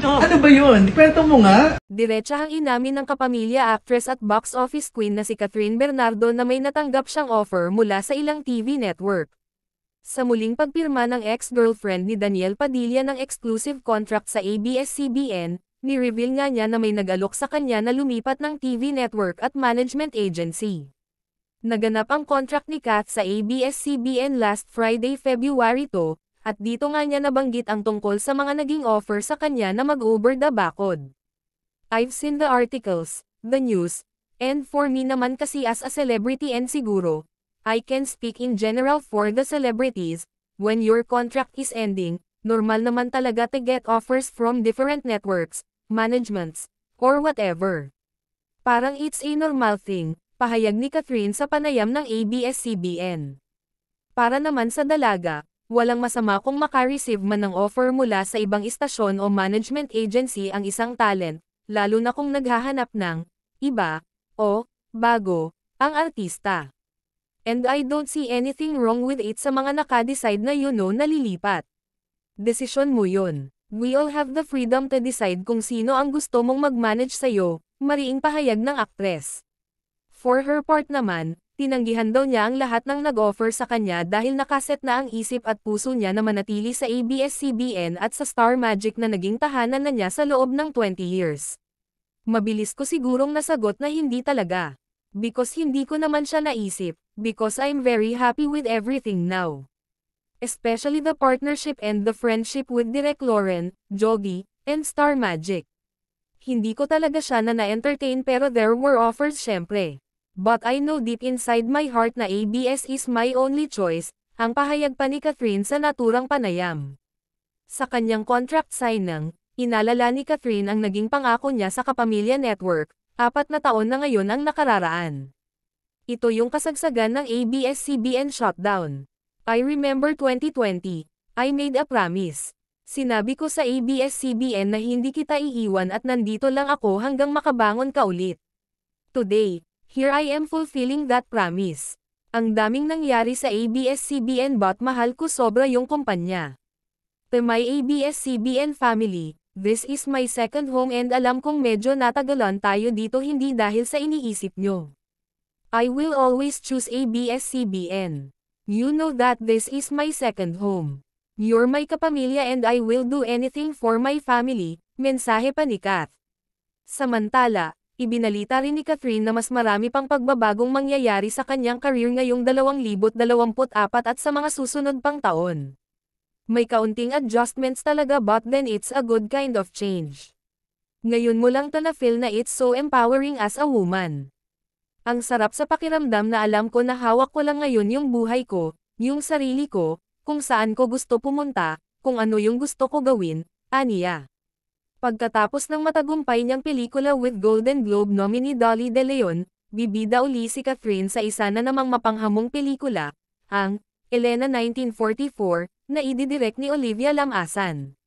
Ano ba yun? Kwento mo nga. Diretsahang inamin ng kapamilya actress at box office queen na si Catherine Bernardo na may natanggap siyang offer mula sa ilang TV network. Sa muling pagpirma ng ex-girlfriend ni Daniel Padilla ng exclusive contract sa ABS-CBN, ni-reveal nga niya na may nag-alok sa kanya na lumipat ng TV network at management agency. Naganap ang contract ni Kat sa ABS-CBN last Friday, February 2, at dito nga niya nabanggit ang tungkol sa mga naging offer sa kanya na mag-over the bakod. I've seen the articles, the news, and for me naman kasi as a celebrity and siguro, I can speak in general for the celebrities, when your contract is ending, normal naman talaga to get offers from different networks, managements, or whatever. Parang it's a normal thing, pahayag ni Catherine sa panayam ng ABS-CBN. Para naman sa dalaga, walang masama kung maka-receive man ng offer mula sa ibang istasyon o management agency ang isang talent, lalo na kung naghahanap ng iba o bago ang artista. And I don't see anything wrong with it sa mga naka-decide na nalilipat. Desisyon mo yun. We all have the freedom to decide kung sino ang gusto mong mag-manage sa'yo, mariing pahayag ng aktres. For her part naman, tinanggihan daw niya ang lahat ng nag-offer sa kanya dahil nakaset na ang isip at puso niya na manatili sa ABS-CBN at sa Star Magic na naging tahanan na niya sa loob ng 20 years. Mabilis ko sigurong nasagot na hindi talaga. Because hindi ko naman siya naisip, because I'm very happy with everything now. Especially the partnership and the friendship with Direk Lauren, Jogi, and Star Magic. Hindi ko talaga siya na-entertain pero there were offers syempre. But I know deep inside my heart na ABS is my only choice, ang pahayag pa ni Catherine sa naturang panayam. Sa kanyang contract signing, inalala ni Catherine ang naging pangako niya sa Kapamilya Network, 4 na taon na ngayon ang nakararaan. Ito yung kasagsagan ng ABS-CBN shutdown. I remember 2020, I made a promise. Sinabi ko sa ABS-CBN na hindi kita iiwan at nandito lang ako hanggang makabangon ka ulit. Today, here I am fulfilling that promise. Ang daming nangyari sa ABS-CBN but mahal ko sobra yung kumpanya. To my ABS-CBN family, this is my second home and alam kong medyo natagalan tayo dito hindi dahil sa iniisip nyo. I will always choose ABS-CBN. You know that this is my second home. You're my kapamilya and I will do anything for my family, mensahe pa ni Kat. Samantala, ibinalita rin ni Catherine na mas marami pang pagbabagong mangyayari sa kanyang career ngayong 2024 at sa mga susunod pang taon. May kaunting adjustments talaga but then it's a good kind of change. Ngayon mo lang to na-feel na it's so empowering as a woman. Ang sarap sa pakiramdam na alam ko na hawak ko lang ngayon yung buhay ko, yung sarili ko, kung saan ko gusto pumunta, kung ano yung gusto ko gawin, aniya. Pagkatapos ng matagumpay niyang pelikula with Golden Globe nominee Dolly De Leon, bibida uli si Catherine sa isa na namang mapanghamong pelikula, ang Elena 1944, na ididirect ni Olivia Lam-Asan.